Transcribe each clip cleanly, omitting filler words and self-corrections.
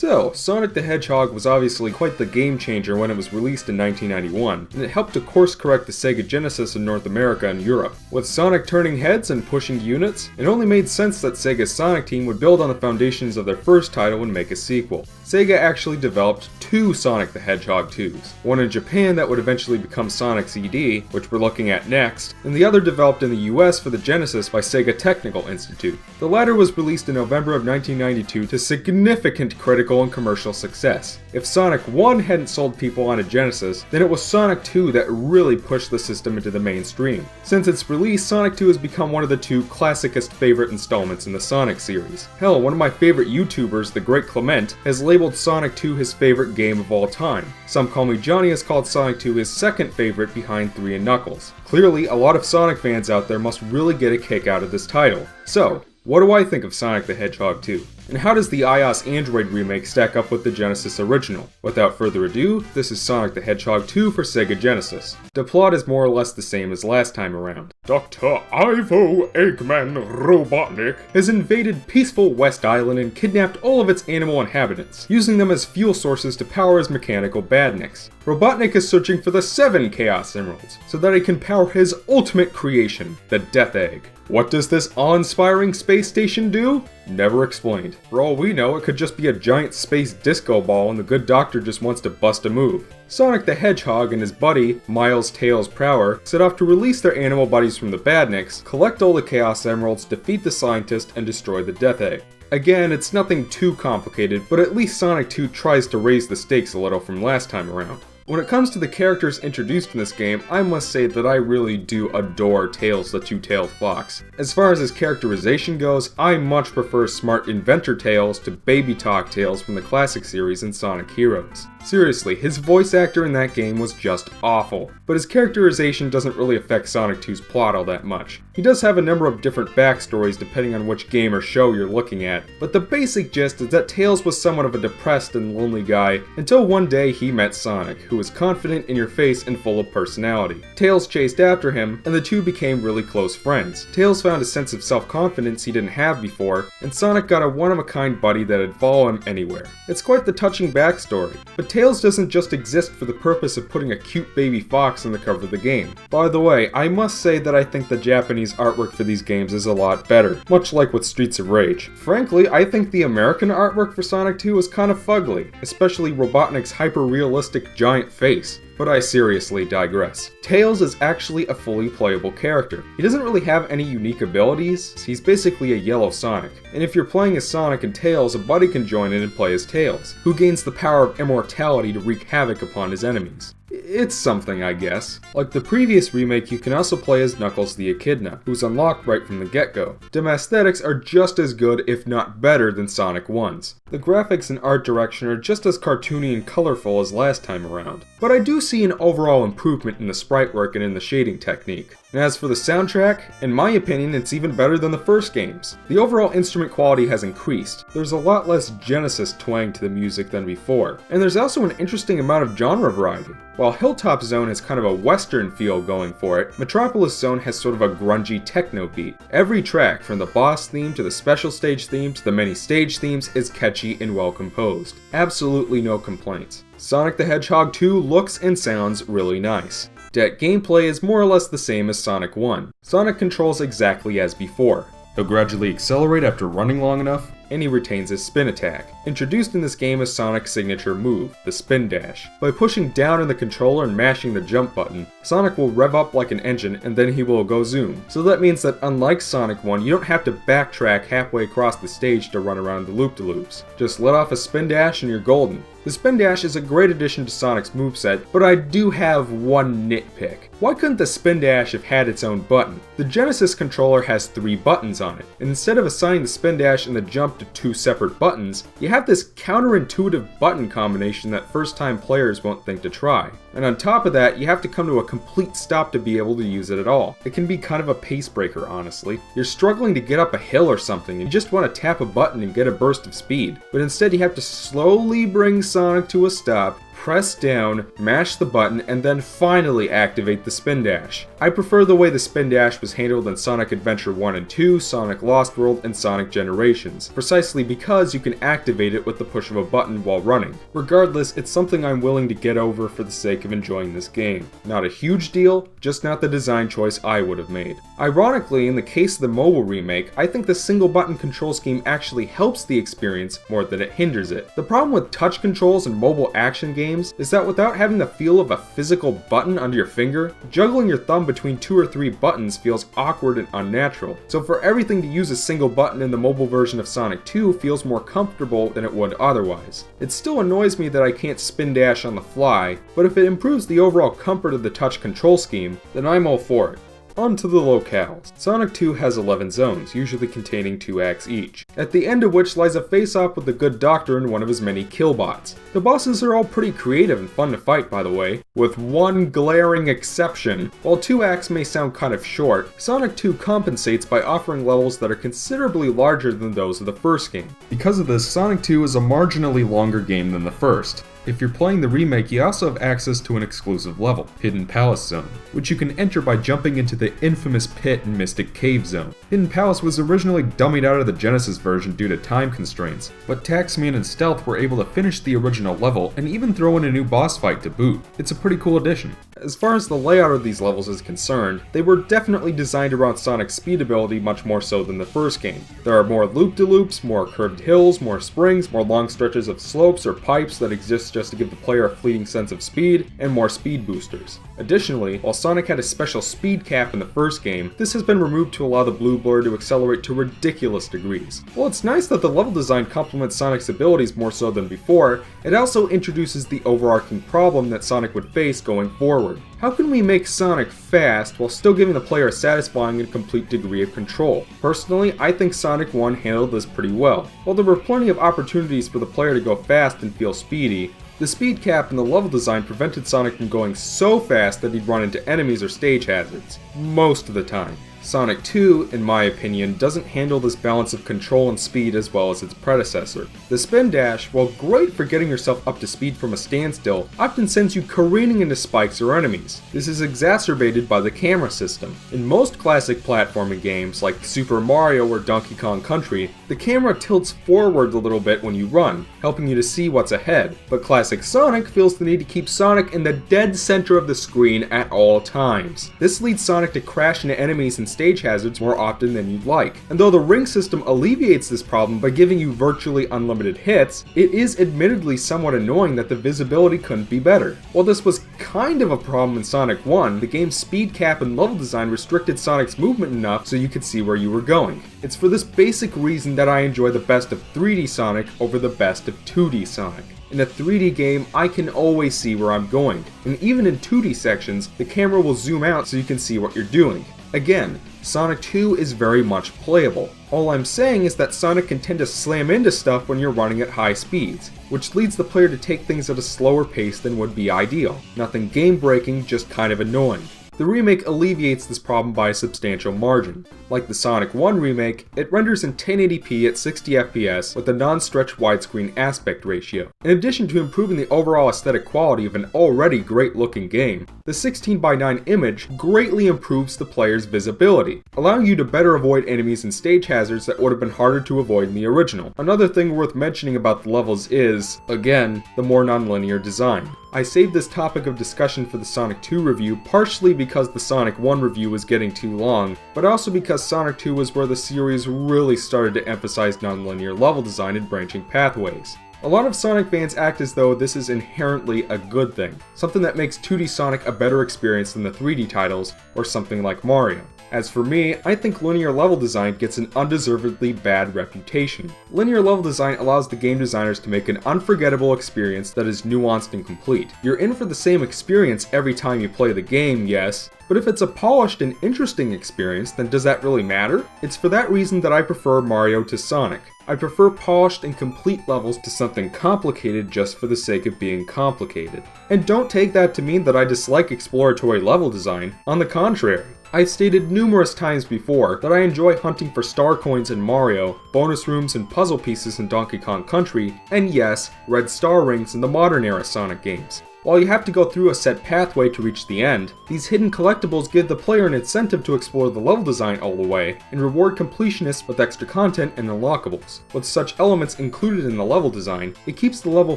So, Sonic the Hedgehog was obviously quite the game changer when it was released in 1991, and it helped to course correct the Sega Genesis in North America and Europe. With Sonic turning heads and pushing units, it only made sense that Sega's Sonic team would build on the foundations of their first title and make a sequel. Sega actually developed two Sonic the Hedgehog 2s, one in Japan that would eventually become Sonic CD, which we're looking at next, and the other developed in the US for the Genesis by Sega Technical Institute. The latter was released in November of 1992 to significant critical and commercial success. If Sonic 1 hadn't sold people on a Genesis, then it was Sonic 2 that really pushed the system into the mainstream. Since its release, Sonic 2 has become one of the two classicest favorite installments in the Sonic series. Hell, one of my favorite YouTubers, The Great Clement, has labeled Sonic 2 his favorite game of all time. Some Call Me Johnny has called Sonic 2 his second favorite behind 3 and Knuckles. Clearly, a lot of Sonic fans out there must really get a kick out of this title. So, what do I think of Sonic the Hedgehog 2? And how does the iOS Android remake stack up with the Genesis original? Without further ado, this is Sonic the Hedgehog 2 for Sega Genesis. The plot is more or less the same as last time around. Dr. Ivo Eggman Robotnik has invaded peaceful West Island and kidnapped all of its animal inhabitants, using them as fuel sources to power his mechanical badniks. Robotnik is searching for the 7 Chaos Emeralds, so that he can power his ultimate creation, the Death Egg. What does this awe-inspiring space station do? Never explained. For all we know, it could just be a giant space disco ball and the good doctor just wants to bust a move. Sonic the Hedgehog and his buddy, Miles Tails Prower, set off to release their animal buddies from the Badniks, collect all the Chaos Emeralds, defeat the scientist, and destroy the Death Egg. Again, it's nothing too complicated, but at least Sonic 2 tries to raise the stakes a little from last time around. When it comes to the characters introduced in this game, I must say that I really do adore Tails the Two-Tailed Fox. As far as his characterization goes, I much prefer smart inventor Tails to baby talk Tails from the classic series in Sonic Heroes. Seriously, his voice actor in that game was just awful, but his characterization doesn't really affect Sonic 2's plot all that much. He does have a number of different backstories depending on which game or show you're looking at, but the basic gist is that Tails was somewhat of a depressed and lonely guy until one day he met Sonic, who was confident, in your face, and full of personality. Tails chased after him, and the two became really close friends. Tails found a sense of self-confidence he didn't have before, and Sonic got a one-of-a-kind buddy that'd follow him anywhere. It's quite the touching backstory, but Tails doesn't just exist for the purpose of putting a cute baby fox on the cover of the game. By the way, I must say that I think the Japanese artwork for these games is a lot better, much like with Streets of Rage. Frankly, I think the American artwork for Sonic 2 is kind of fugly, especially Robotnik's hyper-realistic giant face. But I seriously digress. Tails is actually a fully playable character. He doesn't really have any unique abilities, he's basically a yellow Sonic. And if you're playing as Sonic and Tails, a buddy can join in and play as Tails, who gains the power of immortality to wreak havoc upon his enemies. It's something, I guess. Like the previous remake, you can also play as Knuckles the Echidna, who's unlocked right from the get-go. Them aesthetics are just as good, if not better, than Sonic 1's. The graphics and art direction are just as cartoony and colorful as last time around. But I do see an overall improvement in the sprite work and in the shading technique. And as for the soundtrack, in my opinion, it's even better than the first games. The overall instrument quality has increased. There's a lot less Genesis twang to the music than before. And there's also an interesting amount of genre variety. While Hilltop Zone has kind of a western feel going for it, Metropolis Zone has sort of a grungy techno beat. Every track, from the boss theme to the special stage theme to the many stage themes, is catchy and well composed. Absolutely no complaints. Sonic the Hedgehog 2 looks and sounds really nice. Yet gameplay is more or less the same as Sonic 1. Sonic controls exactly as before. He'll gradually accelerate after running long enough, and he retains his spin attack. Introduced in this game is Sonic's signature move, the spin dash. By pushing down on the controller and mashing the jump button, Sonic will rev up like an engine and then he will go zoom. So that means that unlike Sonic 1, you don't have to backtrack halfway across the stage to run around the loop-de-loops. Just let off a spin dash and you're golden. The spin dash is a great addition to Sonic's moveset, but I do have one nitpick. Why couldn't the spin dash have had its own button? The Genesis controller has 3 buttons on it, and instead of assigning the spin dash and the jump to 2 separate buttons, you have this counterintuitive button combination that first-time players won't think to try. And on top of that, you have to come to a complete stop to be able to use it at all. It can be kind of a pace breaker, honestly. You're struggling to get up a hill or something, and you just want to tap a button and get a burst of speed. But instead you have to slowly bring Sonic to a stop, press down, mash the button, and then finally activate the spin dash. I prefer the way the spin dash was handled in Sonic Adventure 1 and 2, Sonic Lost World, and Sonic Generations, precisely because you can activate it with the push of a button while running. Regardless, it's something I'm willing to get over for the sake of enjoying this game. Not a huge deal, just not the design choice I would have made. Ironically, in the case of the mobile remake, I think the single button control scheme actually helps the experience more than it hinders it. The problem with touch controls in mobile action games is that without having the feel of a physical button under your finger, juggling your thumb between 2 or 3 buttons feels awkward and unnatural. So for everything to use a single button in the mobile version of Sonic 2 feels more comfortable than it would otherwise. It still annoys me that I can't spin dash on the fly, but if it improves the overall comfort of the touch control scheme, then I'm all for it. On to the locales. Sonic 2 has 11 zones, usually containing 2 acts each, at the end of which lies a face-off with the good doctor and one of his many killbots. The bosses are all pretty creative and fun to fight, by the way, with one glaring exception. While 2 acts may sound kind of short, Sonic 2 compensates by offering levels that are considerably larger than those of the first game. Because of this, Sonic 2 is a marginally longer game than the first. If you're playing the remake, you also have access to an exclusive level, Hidden Palace Zone, which you can enter by jumping into the infamous Pit and Mystic Cave Zone. Hidden Palace was originally dummied out of the Genesis version due to time constraints, but Taxman and Stealth were able to finish the original level and even throw in a new boss fight to boot. It's a pretty cool addition. As far as the layout of these levels is concerned, they were definitely designed around Sonic's speed ability much more so than the first game. There are more loop-de-loops, more curved hills, more springs, more long stretches of slopes or pipes that exist just to give the player a fleeting sense of speed, and more speed boosters. Additionally, while Sonic had a special speed cap in the first game, this has been removed to allow the blue blur to accelerate to ridiculous degrees. While it's nice that the level design complements Sonic's abilities more so than before, it also introduces the overarching problem that Sonic would face going forward. How can we make Sonic fast while still giving the player a satisfying and complete degree of control? Personally, I think Sonic 1 handled this pretty well. While there were plenty of opportunities for the player to go fast and feel speedy, the speed cap in the level design prevented Sonic from going so fast that he'd run into enemies or stage hazards, most of the time. Sonic 2, in my opinion, doesn't handle this balance of control and speed as well as its predecessor. The spin dash, while great for getting yourself up to speed from a standstill, often sends you careening into spikes or enemies. This is exacerbated by the camera system. In most classic platforming games, like Super Mario or Donkey Kong Country, the camera tilts forward a little bit when you run, helping you to see what's ahead. But classic Sonic feels the need to keep Sonic in the dead center of the screen at all times. This leads Sonic to crash into enemies and stage hazards more often than you'd like. And though the ring system alleviates this problem by giving you virtually unlimited hits, it is admittedly somewhat annoying that the visibility couldn't be better. While this was kind of a problem in Sonic 1, the game's speed cap and level design restricted Sonic's movement enough so you could see where you were going. It's for this basic reason that I enjoy the best of 3D Sonic over the best of 2D Sonic. In a 3D game, I can always see where I'm going, and even in 2D sections, the camera will zoom out so you can see what you're doing. Again, Sonic 2 is very much playable. All I'm saying is that Sonic can tend to slam into stuff when you're running at high speeds, which leads the player to take things at a slower pace than would be ideal. Nothing game-breaking, just kind of annoying. The remake alleviates this problem by a substantial margin. Like the Sonic 1 remake, it renders in 1080p at 60 FPS with a non-stretch widescreen aspect ratio. In addition to improving the overall aesthetic quality of an already great-looking game, the 16:9 image greatly improves the player's visibility, allowing you to better avoid enemies and stage hazards that would have been harder to avoid in the original. Another thing worth mentioning about the levels is, again, the more non-linear design. I saved this topic of discussion for the Sonic 2 review partially because the Sonic 1 review was getting too long, but also because Sonic 2 was where the series really started to emphasize non-linear level design and branching pathways. A lot of Sonic fans act as though this is inherently a good thing, something that makes 2D Sonic a better experience than the 3D titles, or something like Mario. As for me, I think linear level design gets an undeservedly bad reputation. Linear level design allows the game designers to make an unforgettable experience that is nuanced and complete. You're in for the same experience every time you play the game, yes, but if it's a polished and interesting experience, then does that really matter? It's for that reason that I prefer Mario to Sonic. I prefer polished and complete levels to something complicated just for the sake of being complicated. And don't take that to mean that I dislike exploratory level design. On the contrary. I've stated numerous times before that I enjoy hunting for star coins in Mario, bonus rooms and puzzle pieces in Donkey Kong Country, and yes, red star rings in the modern era Sonic games. While you have to go through a set pathway to reach the end, these hidden collectibles give the player an incentive to explore the level design all the way, and reward completionists with extra content and unlockables. With such elements included in the level design, it keeps the level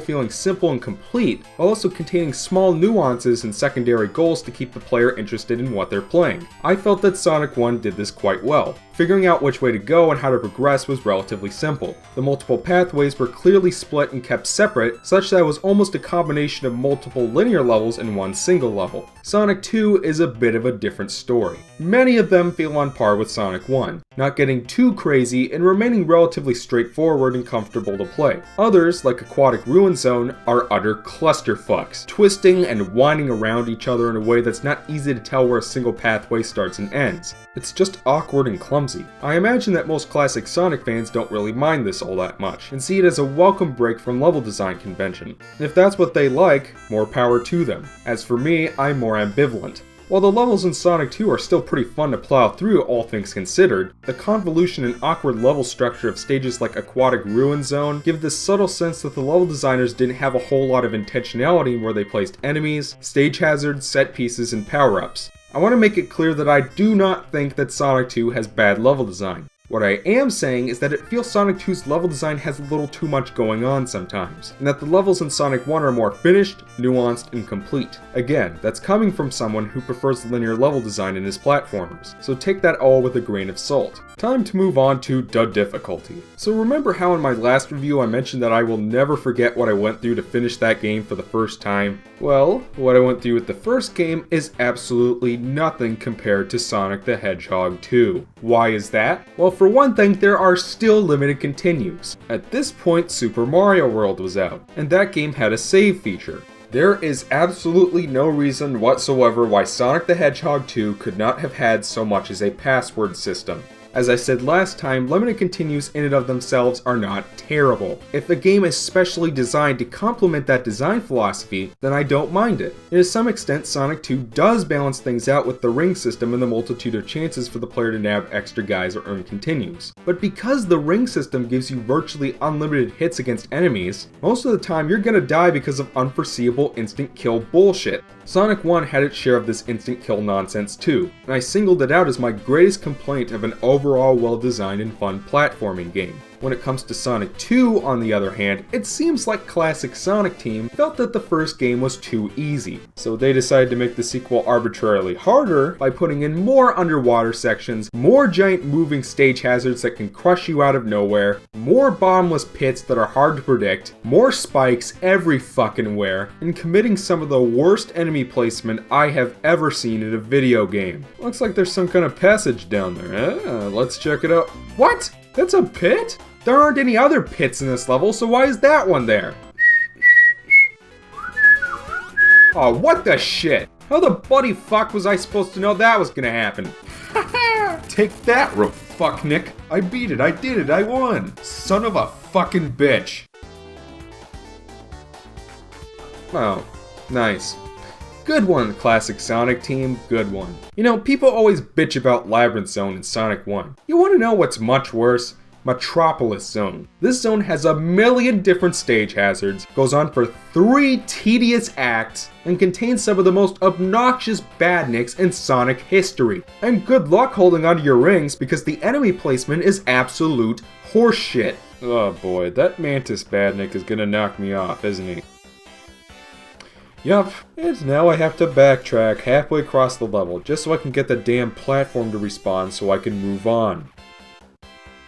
feeling simple and complete, while also containing small nuances and secondary goals to keep the player interested in what they're playing. I felt that Sonic 1 did this quite well. Figuring out which way to go and how to progress was relatively simple. The multiple pathways were clearly split and kept separate, such that it was almost a combination of multiple linear levels in one single level. Sonic 2 is a bit of a different story. Many of them feel on par with Sonic 1, not getting too crazy and remaining relatively straightforward and comfortable to play. Others, like Aquatic Ruin Zone, are utter clusterfucks, twisting and winding around each other in a way that's not easy to tell where a single pathway starts and ends. It's just awkward and clumsy. I imagine that most classic Sonic fans don't really mind this all that much, and see it as a welcome break from level design convention. And if that's what they like, more power to them. As for me, I'm more ambivalent. While the levels in Sonic 2 are still pretty fun to plow through, all things considered, the convolution and awkward level structure of stages like Aquatic Ruin Zone give this subtle sense that the level designers didn't have a whole lot of intentionality in where they placed enemies, stage hazards, set pieces, and power-ups. I want to make it clear that I do not think that Sonic 2 has bad level design. What I am saying is that it feels Sonic 2's level design has a little too much going on sometimes, and that the levels in Sonic 1 are more finished, nuanced, and complete. Again, that's coming from someone who prefers linear level design in his platformers, so take that all with a grain of salt. Time to move on to the difficulty. So remember how in my last review I mentioned that I will never forget what I went through to finish that game for the first time? Well, what I went through with the first game is absolutely nothing compared to Sonic the Hedgehog 2. Why is that? Well, for one thing, there are still limited continues. At this point, Super Mario World was out, and that game had a save feature. There is absolutely no reason whatsoever why Sonic the Hedgehog 2 could not have had so much as a password system. As I said last time, limited continues in and of themselves are not terrible. If a game is specially designed to complement that design philosophy, then I don't mind it. And to some extent, Sonic 2 does balance things out with the ring system and the multitude of chances for the player to nab extra guys or earn continues. But because the ring system gives you virtually unlimited hits against enemies, most of the time you're gonna die because of unforeseeable instant kill bullshit. Sonic 1 had its share of this instant kill nonsense too, and I singled it out as my greatest complaint of an overall well-designed and fun platforming game. When it comes to Sonic 2, on the other hand, it seems like classic Sonic Team felt that the first game was too easy. So they decided to make the sequel arbitrarily harder by putting in more underwater sections, more giant moving stage hazards that can crush you out of nowhere, more bottomless pits that are hard to predict, more spikes every fucking where, and committing some of the worst enemy placement I have ever seen in a video game. Looks like there's some kind of passage down there. Let's check it out. What? That's a pit? There aren't any other pits in this level, so why is that one there? Oh, what the shit? How the bloody fuck was I supposed to know that was gonna happen? Take that, fucknick. I beat it, I did it, I won. Son of a fucking bitch. Oh, nice. Good one, classic Sonic Team, good one. You know, people always bitch about Labyrinth Zone in Sonic 1. You wanna know what's much worse? Metropolis Zone. This zone has a million different stage hazards, goes on for 3 tedious acts, and contains some of the most obnoxious badniks in Sonic history. And good luck holding onto your rings because the enemy placement is absolute horseshit. Oh boy, that Mantis badnik is gonna knock me off, isn't he? Yup, and now I have to backtrack halfway across the level just so I can get the damn platform to respawn so I can move on.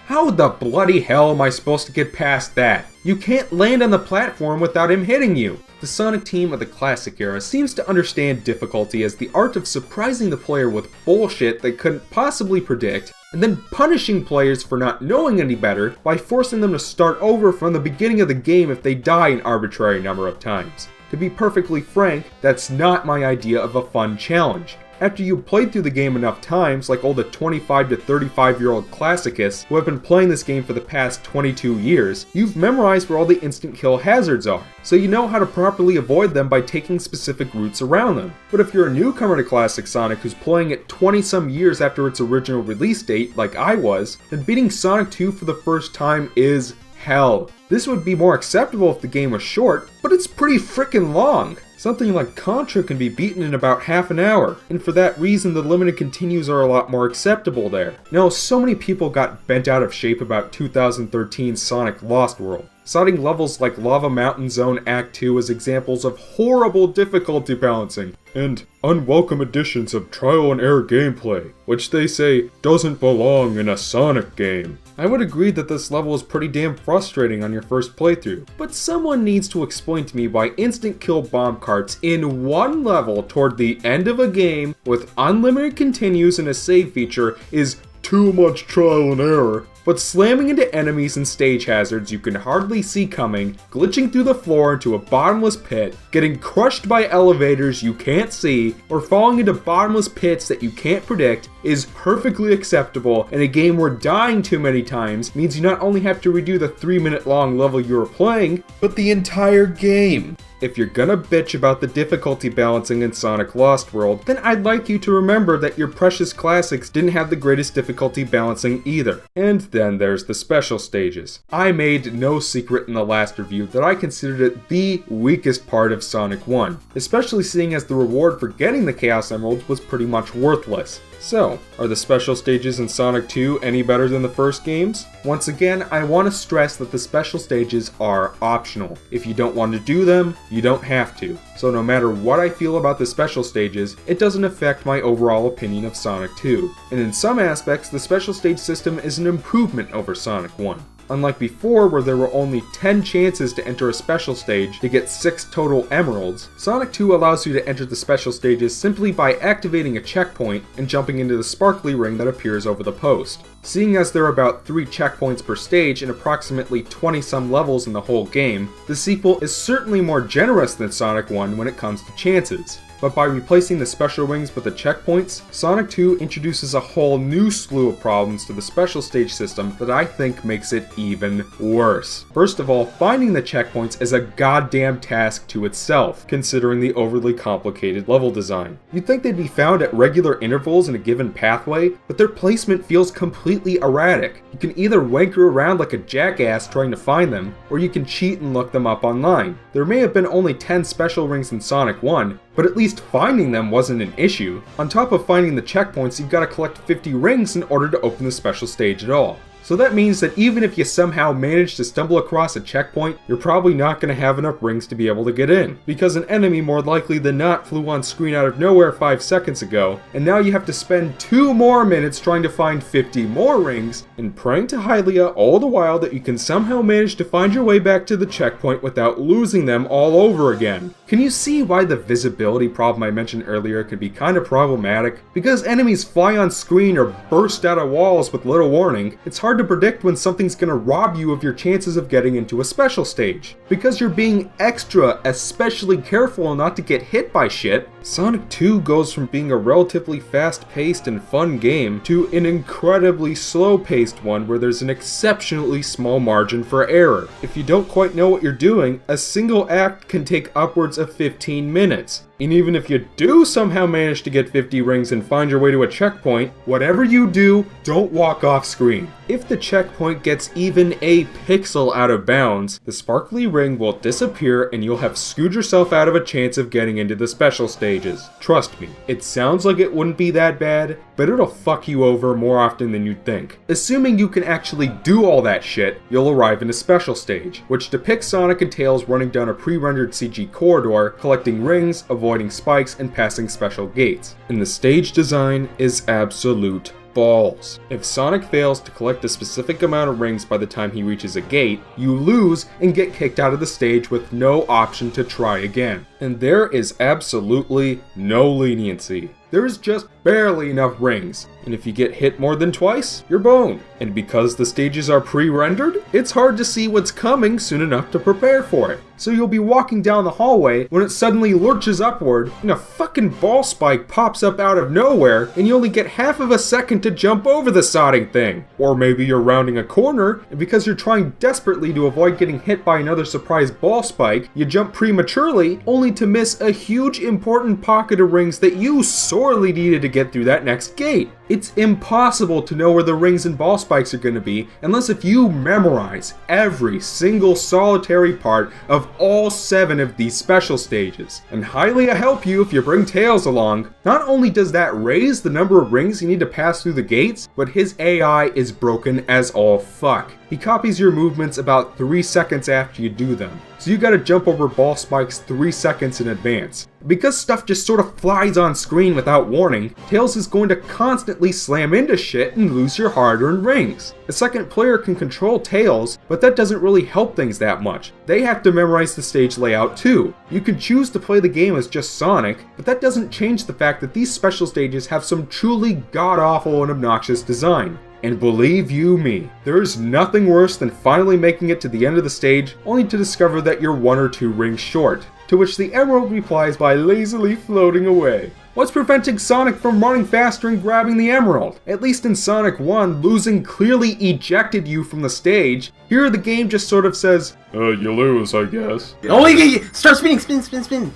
How the bloody hell am I supposed to get past that? You can't land on the platform without him hitting you! The Sonic Team of the classic era seems to understand difficulty as the art of surprising the player with bullshit they couldn't possibly predict, and then punishing players for not knowing any better by forcing them to start over from the beginning of the game if they die an arbitrary number of times. To be perfectly frank, that's not my idea of a fun challenge. After you've played through the game enough times, like all the 25 to 35-year-old classicists who have been playing this game for the past 22 years, you've memorized where all the instant kill hazards are, so you know how to properly avoid them by taking specific routes around them. But if you're a newcomer to Classic Sonic who's playing it 20-some years after its original release date, like I was, then beating Sonic 2 for the first time is hell. This would be more acceptable if the game was short, but it's pretty frickin' long. Something like Contra can be beaten in about half an hour, and for that reason the limited continues are a lot more acceptable there. Now, so many people got bent out of shape about 2013's Sonic Lost World, citing levels like Lava Mountain Zone Act 2 as examples of horrible difficulty balancing, and unwelcome additions of trial and error gameplay, which they say doesn't belong in a Sonic game. I would agree that this level is pretty damn frustrating on your first playthrough, but someone needs to explain to me why instant kill bomb carts in one level toward the end of a game with unlimited continues and a save feature is too much trial and error, but slamming into enemies and stage hazards you can hardly see coming, glitching through the floor into a bottomless pit, getting crushed by elevators you can't see, or falling into bottomless pits that you can't predict is perfectly acceptable in a game where dying too many times means you not only have to redo the 3-minute long level you were playing, but the entire game. If you're gonna bitch about the difficulty balancing in Sonic Lost World, then I'd like you to remember that your precious classics didn't have the greatest difficulty balancing either. And then there's the special stages. I made no secret in the last review that I considered it the weakest part of Sonic 1, especially seeing as the reward for getting the Chaos Emeralds was pretty much worthless. So, are the special stages in Sonic 2 any better than the first games? Once again, I want to stress that the special stages are optional. If you don't want to do them, you don't have to. So no matter what I feel about the special stages, it doesn't affect my overall opinion of Sonic 2. And in some aspects, the special stage system is an improvement over Sonic 1. Unlike before, where there were only 10 chances to enter a special stage to get 6 total emeralds, Sonic 2 allows you to enter the special stages simply by activating a checkpoint and jumping into the sparkly ring that appears over the post. Seeing as there are about 3 checkpoints per stage and approximately 20-some levels in the whole game, the sequel is certainly more generous than Sonic 1 when it comes to chances. But by replacing the special rings with the checkpoints, Sonic 2 introduces a whole new slew of problems to the special stage system that I think makes it even worse. First of all, finding the checkpoints is a goddamn task to itself, considering the overly complicated level design. You'd think they'd be found at regular intervals in a given pathway, but their placement feels completely erratic. You can either wanker around like a jackass trying to find them, or you can cheat and look them up online. There may have been only 10 special rings in Sonic 1, but at least finding them wasn't an issue. On top of finding the checkpoints, you've got to collect 50 rings in order to open the special stage at all. So that means that even if you somehow manage to stumble across a checkpoint, you're probably not going to have enough rings to be able to get in, because an enemy more likely than not flew on screen out of nowhere 5 seconds ago, and now you have to spend 2 more minutes trying to find 50 more rings, and praying to Hylia all the while that you can somehow manage to find your way back to the checkpoint without losing them all over again. Can you see why the visibility problem I mentioned earlier could be kind of problematic? Because enemies fly on screen or burst out of walls with little warning, it's hard to predict when something's gonna rob you of your chances of getting into a special stage. Because you're being especially careful not to get hit by shit, Sonic 2 goes from being a relatively fast-paced and fun game to an incredibly slow-paced one where there's an exceptionally small margin for error. If you don't quite know what you're doing, a single act can take upwards of 15 minutes. And even if you do somehow manage to get 50 rings and find your way to a checkpoint, whatever you do, don't walk off screen. If the checkpoint gets even a pixel out of bounds, the sparkly ring will disappear and you'll have screwed yourself out of a chance of getting into the special stages. Trust me, it sounds like it wouldn't be that bad, but it'll fuck you over more often than you'd think. Assuming you can actually do all that shit, you'll arrive in a special stage, which depicts Sonic and Tails running down a pre-rendered CG corridor, collecting rings, avoiding spikes, and passing special gates. And the stage design is absolute balls. If Sonic fails to collect a specific amount of rings by the time he reaches a gate, you lose and get kicked out of the stage with no option to try again. And there is absolutely no leniency. There is just barely enough rings, and if you get hit more than twice, you're boned. And because the stages are pre-rendered, it's hard to see what's coming soon enough to prepare for it. So you'll be walking down the hallway when it suddenly lurches upward, and a fucking ball spike pops up out of nowhere, and you only get half of a second to jump over the sodding thing. Or maybe you're rounding a corner, and because you're trying desperately to avoid getting hit by another surprise ball spike, you jump prematurely, only to miss a huge important pocket of rings that you sorely needed to get through that next gate. It's impossible to know where the rings and ball spikes are going to be unless if you memorize every single solitary part of all 7 of these special stages. And highly I help you if you bring Tails along. Not only does that raise the number of rings you need to pass through the gates, but his AI is broken as all fuck. He copies your movements about 3 seconds after you do them, so you gotta jump over ball spikes 3 seconds in advance. Because stuff just sort of flies on screen without warning, Tails is going to constantly slam into shit and lose your hard-earned rings. A second player can control Tails, but that doesn't really help things that much. They have to memorize the stage layout too. You can choose to play the game as just Sonic, but that doesn't change the fact that these special stages have some truly god-awful and obnoxious design. And believe you me, there is nothing worse than finally making it to the end of the stage only to discover that you're 1 or 2 rings short, to which the Emerald replies by lazily floating away. What's preventing Sonic from running faster and grabbing the Emerald? At least in Sonic 1, losing clearly ejected you from the stage. Here the game just sort of says, you lose, I guess. Oh, start spinning, spin.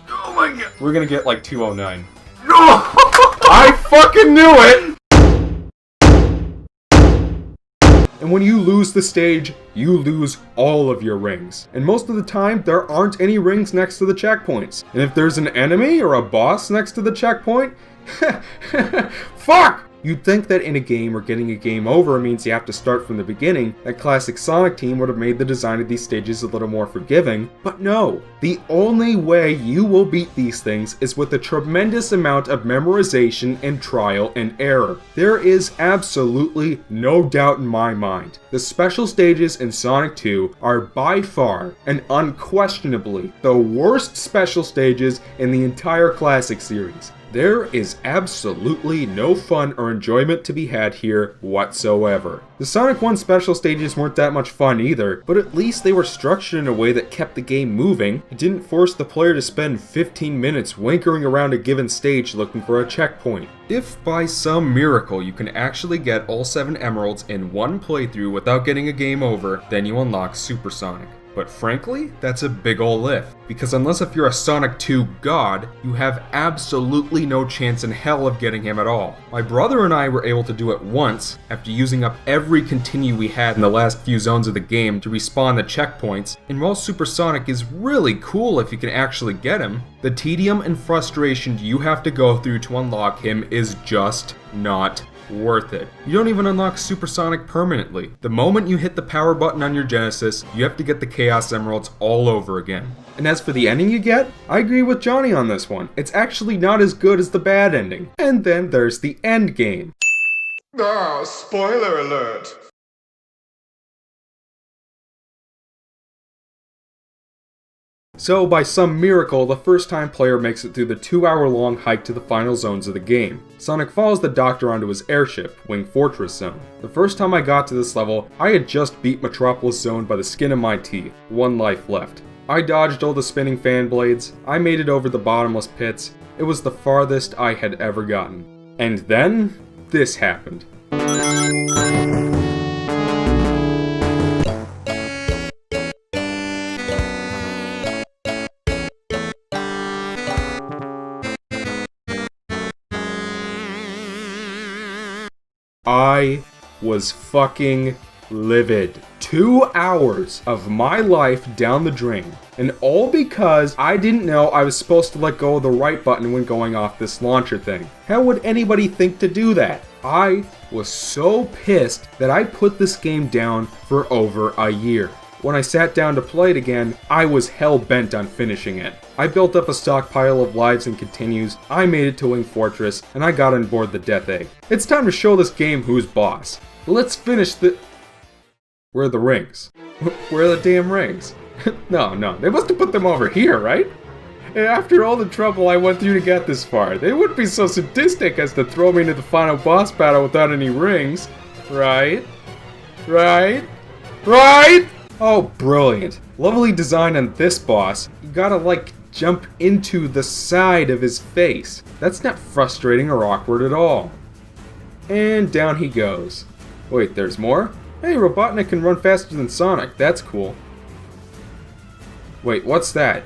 Oh my god. We're gonna get like 209. No! I fucking knew it! And when you lose the stage, you lose all of your rings. And most of the time, there aren't any rings next to the checkpoints. And if there's an enemy or a boss next to the checkpoint, fuck! You'd think that in a game where getting a game over means you have to start from the beginning, that classic Sonic team would have made the design of these stages a little more forgiving, but no. The only way you will beat these things is with a tremendous amount of memorization and trial and error. There is absolutely no doubt in my mind. The special stages in Sonic 2 are by far and unquestionably the worst special stages in the entire classic series. There is absolutely no fun or enjoyment to be had here whatsoever. The Sonic 1 special stages weren't that much fun either, but at least they were structured in a way that kept the game moving. It didn't force the player to spend 15 minutes winkering around a given stage looking for a checkpoint. If by some miracle you can actually get all 7 emeralds in one playthrough without getting a game over, then you unlock Super Sonic. But frankly, that's a big ol' lift, because unless if you're a Sonic 2 god, you have absolutely no chance in hell of getting him at all. My brother and I were able to do it once, after using up every continue we had in the last few zones of the game to respawn the checkpoints, and while Super Sonic is really cool if you can actually get him, the tedium and frustration you have to go through to unlock him is just not worth it. You don't even unlock Super Sonic permanently. The moment you hit the power button on your Genesis, you have to get the Chaos Emeralds all over again. And as for the ending you get, I agree with Johnny on this one. It's actually not as good as the bad ending. And then there's the end game. Spoiler alert! So, by some miracle, the first-time player makes it through the 2-hour-long hike to the final zones of the game. Sonic follows the Doctor onto his airship, Wing Fortress Zone. The first time I got to this level, I had just beat Metropolis Zone by the skin of my teeth, 1 life left. I dodged all the spinning fan blades, I made it over the bottomless pits, it was the farthest I had ever gotten. And then, this happened. I was fucking livid. 2 hours of my life down the drain. And all because I didn't know I was supposed to let go of the right button when going off this launcher thing. How would anybody think to do that? I was so pissed that I put this game down for over a year. When I sat down to play it again, I was hell-bent on finishing it. I built up a stockpile of lives and continues, I made it to Wing Fortress, and I got on board the Death Egg. It's time to show this game who's boss. Let's finish the... Where are the rings? Where are the damn rings? No, they must have put them over here, right? After all the trouble I went through to get this far, they wouldn't be so sadistic as to throw me into the final boss battle without any rings, right? Right? Oh, brilliant. Lovely design on this boss. You gotta, like, jump into the side of his face. That's not frustrating or awkward at all. And down he goes. Wait, there's more? Hey, Robotnik can run faster than Sonic. That's cool. Wait, what's that?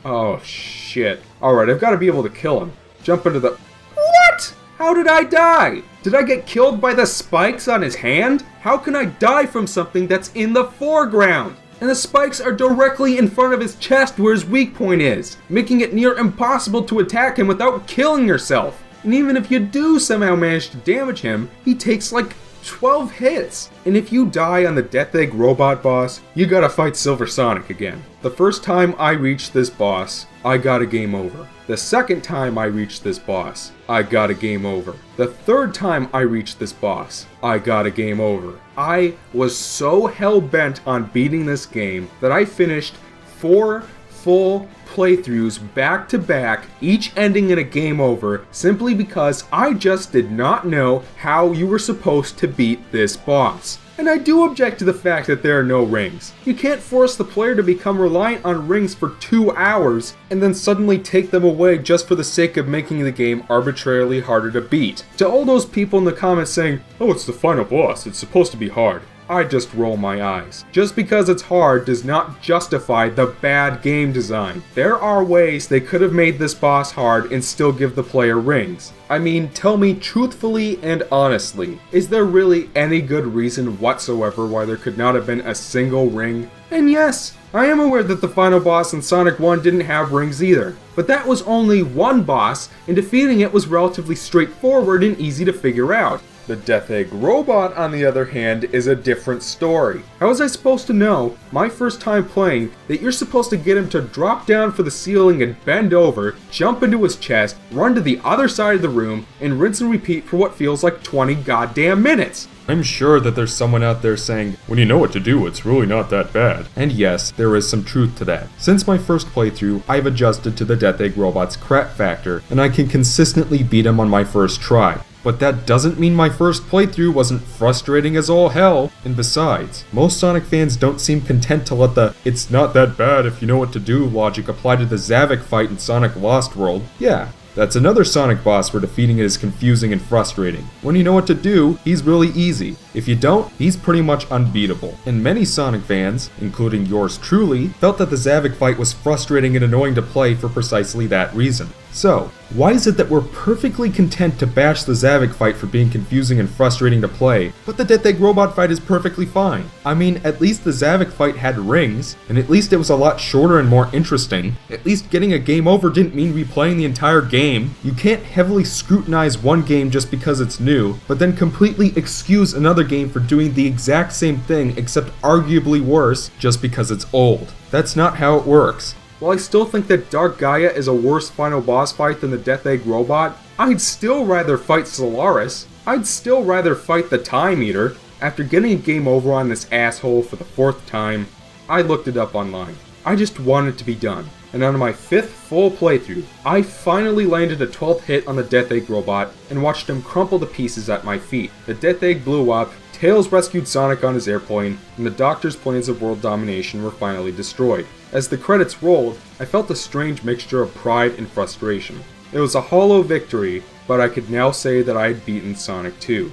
Oh, shit. Alright, I've got to be able to kill him. Jump into the... What?! How did I die? Did I get killed by the spikes on his hand? How can I die from something that's in the foreground? And the spikes are directly in front of his chest where his weak point is, making it near impossible to attack him without killing yourself. And even if you do somehow manage to damage him, he takes like 12 hits. And if you die on the Death Egg robot boss, you gotta fight Silver Sonic again. The first time I reached this boss, I got a game over. The second time I reached this boss, I got a game over. The third time I reached this boss, I got a game over. I was so hell-bent on beating this game that I finished 4 full playthroughs back to back, each ending in a game over, simply because I just did not know how you were supposed to beat this boss. And I do object to the fact that there are no rings. You can't force the player to become reliant on rings for 2 hours and then suddenly take them away just for the sake of making the game arbitrarily harder to beat. To all those people in the comments saying, oh, it's the final boss, it's supposed to be hard, I just roll my eyes. Just because it's hard does not justify the bad game design. There are ways they could have made this boss hard and still give the player rings. I mean, tell me truthfully and honestly, is there really any good reason whatsoever why there could not have been a single ring? And yes, I am aware that the final boss in Sonic 1 didn't have rings either, but that was only one boss, and defeating it was relatively straightforward and easy to figure out. The Death Egg robot, on the other hand, is a different story. How was I supposed to know, my first time playing, that you're supposed to get him to drop down for the ceiling and bend over, jump into his chest, run to the other side of the room, and rinse and repeat for what feels like 20 goddamn minutes? I'm sure that there's someone out there saying, when you know what to do, it's really not that bad. And yes, there is some truth to that. Since my first playthrough, I've adjusted to the Death Egg robot's crap factor, and I can consistently beat him on my first try. But that doesn't mean my first playthrough wasn't frustrating as all hell. And besides, most Sonic fans don't seem content to let the "it's not that bad if you know what to do" logic apply to the Zavok fight in Sonic Lost World. Yeah, that's another Sonic boss where defeating it is confusing and frustrating. When you know what to do, he's really easy. If you don't, he's pretty much unbeatable. And many Sonic fans, including yours truly, felt that the Zavok fight was frustrating and annoying to play for precisely that reason. So, why is it that we're perfectly content to bash the Zavok fight for being confusing and frustrating to play, but the Death Egg robot fight is perfectly fine? I mean, at least the Zavok fight had rings, and at least it was a lot shorter and more interesting. At least getting a game over didn't mean replaying the entire game. You can't heavily scrutinize one game just because it's new, but then completely excuse another game for doing the exact same thing except arguably worse just because it's old. That's not how it works. While I still think that Dark Gaia is a worse final boss fight than the Death Egg robot, I'd still rather fight Solaris. I'd still rather fight the Time Eater. After getting a game over on this asshole for the 4th time, I looked it up online. I just wanted it to be done. And on my 5th full playthrough, I finally landed a 12th hit on the Death Egg robot and watched him crumple to pieces at my feet. The Death Egg blew up, Tails rescued Sonic on his airplane, and the Doctor's plans of world domination were finally destroyed. As the credits rolled, I felt a strange mixture of pride and frustration. It was a hollow victory, but I could now say that I had beaten Sonic 2.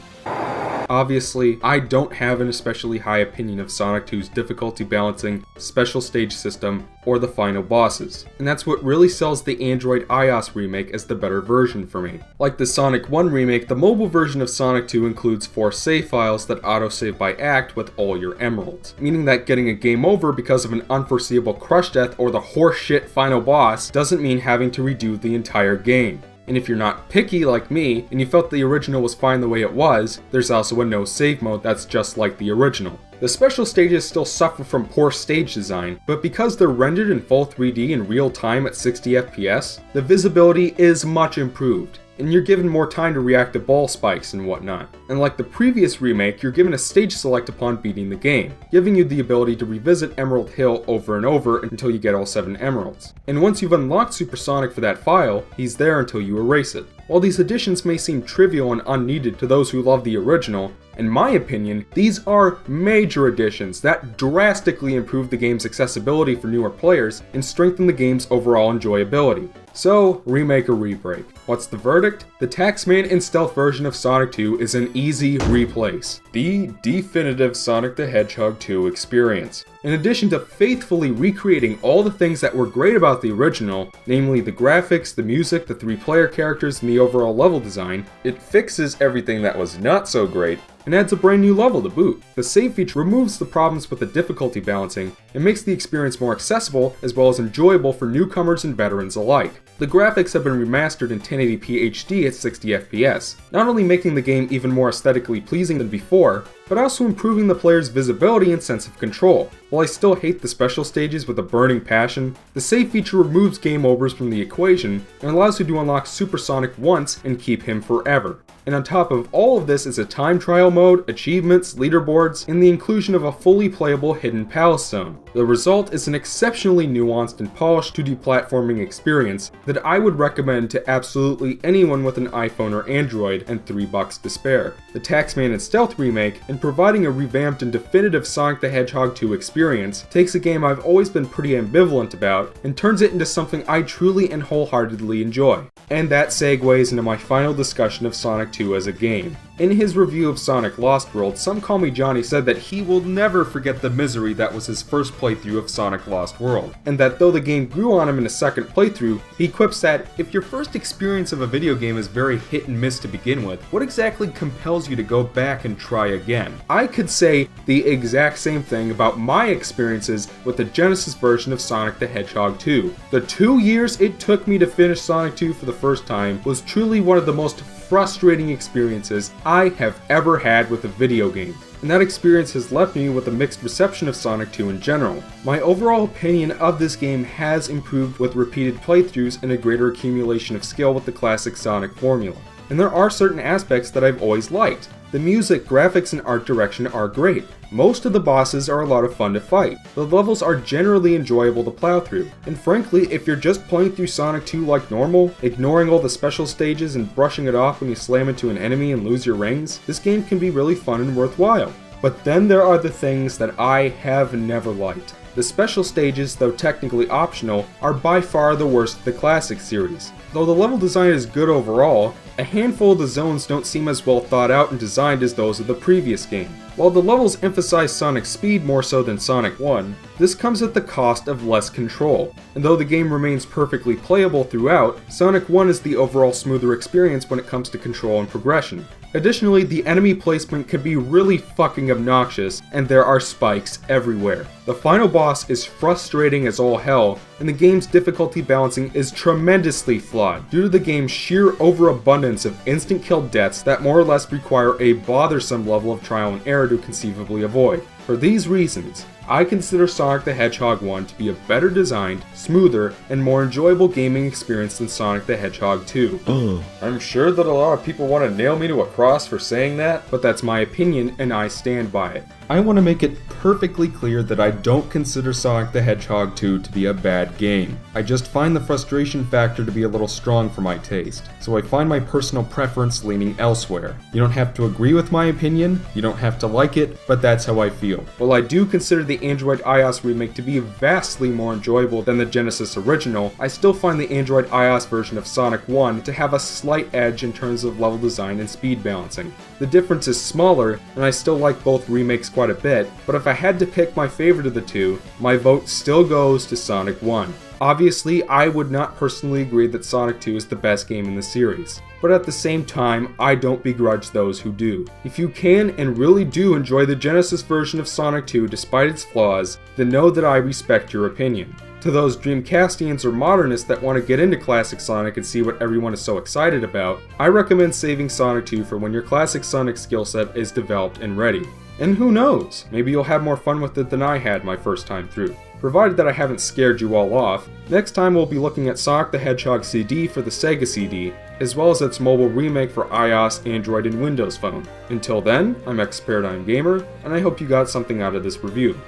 Obviously, I don't have an especially high opinion of Sonic 2's difficulty balancing, special stage system, or the final bosses, and that's what really sells the Android iOS remake as the better version for me. Like the Sonic 1 remake, the mobile version of Sonic 2 includes 4 save files that autosave by act with all your emeralds, meaning that getting a game over because of an unforeseeable crush death or the horseshit final boss doesn't mean having to redo the entire game. And if you're not picky like me, and you felt the original was fine the way it was, there's also a no save mode that's just like the original. The special stages still suffer from poor stage design, but because they're rendered in full 3D in real time at 60 FPS, the visibility is much improved. and you're given more time to react to ball spikes and whatnot. And like the previous remake, you're given a stage select upon beating the game, giving you the ability to revisit Emerald Hill over and over until you get all 7 emeralds. And once you've unlocked Supersonic for that file, he's there until you erase it. While these additions may seem trivial and unneeded to those who love the original, in my opinion, these are major additions that drastically improve the game's accessibility for newer players and strengthen the game's overall enjoyability. So, remake or rebreak. What's the verdict? The Taxman and Stealth version of Sonic 2 is an easy replace. The definitive Sonic the Hedgehog 2 experience. In addition to faithfully recreating all the things that were great about the original, namely the graphics, the music, the 3-player characters, and the overall level design, it fixes everything that was not so great and adds a brand new level to boot. The save feature removes the problems with the difficulty balancing and makes the experience more accessible as well as enjoyable for newcomers and veterans alike. The graphics have been remastered in 1080p HD at 60 FPS, not only making the game even more aesthetically pleasing than before, but also improving the player's visibility and sense of control. While I still hate the special stages with a burning passion, the save feature removes game overs from the equation and allows you to unlock Supersonic once and keep him forever. And on top of all of this is a time trial mode, achievements, leaderboards, and the inclusion of a fully playable hidden palace zone. The result is an exceptionally nuanced and polished 2D platforming experience that I would recommend to absolutely anyone with an iPhone or Android and $3 to spare. The Taxman and Stealth remake, in providing a revamped and definitive Sonic the Hedgehog 2 experience, takes a game I've always been pretty ambivalent about and turns it into something I truly and wholeheartedly enjoy. And that segues into my final discussion of Sonic 2 as a game. In his review of Sonic Lost World, Some Call Me Johnny said that he will never forget the misery that was his first playthrough of Sonic Lost World, and that though the game grew on him in a second playthrough, he quips that if your first experience of a video game is very hit and miss to begin with, what exactly compels you to go back and try again? I could say the exact same thing about my experiences with the Genesis version of Sonic the Hedgehog 2. The 2 years it took me to finish Sonic 2 for the first time was truly one of the most frustrating experiences I have ever had with a video game, and that experience has left me with a mixed reception of Sonic 2 in general. My overall opinion of this game has improved with repeated playthroughs and a greater accumulation of skill with the classic Sonic formula. And there are certain aspects that I've always liked. The music, graphics, and art direction are great. Most of the bosses are a lot of fun to fight. The levels are generally enjoyable to plow through. And frankly, if you're just playing through Sonic 2 like normal, ignoring all the special stages and brushing it off when you slam into an enemy and lose your rings, this game can be really fun and worthwhile. But then there are the things that I have never liked. The special stages, though technically optional, are by far the worst of the classic series. Though the level design is good overall, a handful of the zones don't seem as well thought out and designed as those of the previous game. While the levels emphasize Sonic's speed more so than Sonic 1, this comes at the cost of less control. And though the game remains perfectly playable throughout, Sonic 1 is the overall smoother experience when it comes to control and progression. Additionally, the enemy placement can be really fucking obnoxious, and there are spikes everywhere. The final boss is frustrating as all hell, and the game's difficulty balancing is tremendously flawed, due to the game's sheer overabundance of instant kill deaths that more or less require a bothersome level of trial and error to conceivably avoid. For these reasons, I consider Sonic the Hedgehog 1 to be a better designed, smoother, and more enjoyable gaming experience than Sonic the Hedgehog 2. I'm sure that a lot of people want to nail me to a cross for saying that, but that's my opinion and I stand by it. I want to make it perfectly clear that I don't consider Sonic the Hedgehog 2 to be a bad game. I just find the frustration factor to be a little strong for my taste, so I find my personal preference leaning elsewhere. You don't have to agree with my opinion, you don't have to like it, but that's how I feel. While I do consider the Android iOS remake to be vastly more enjoyable than the Genesis original, I still find the Android iOS version of Sonic 1 to have a slight edge in terms of level design and speed balancing. The difference is smaller, and I still like both remakes quite a bit, but if I had to pick my favorite of the two, my vote still goes to Sonic 1. Obviously, I would not personally agree that Sonic 2 is the best game in the series, but at the same time, I don't begrudge those who do. If you can and really do enjoy the Genesis version of Sonic 2 despite its flaws, then know that I respect your opinion. To those Dreamcastians or modernists that want to get into classic Sonic and see what everyone is so excited about, I recommend saving Sonic 2 for when your classic Sonic skill set is developed and ready. And who knows, maybe you'll have more fun with it than I had my first time through. Provided that I haven't scared you all off, next time we'll be looking at Sonic the Hedgehog CD for the Sega CD, as well as its mobile remake for iOS, Android, and Windows Phone. Until then, I'm exoparadigmgamer, and I hope you got something out of this review.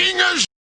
King is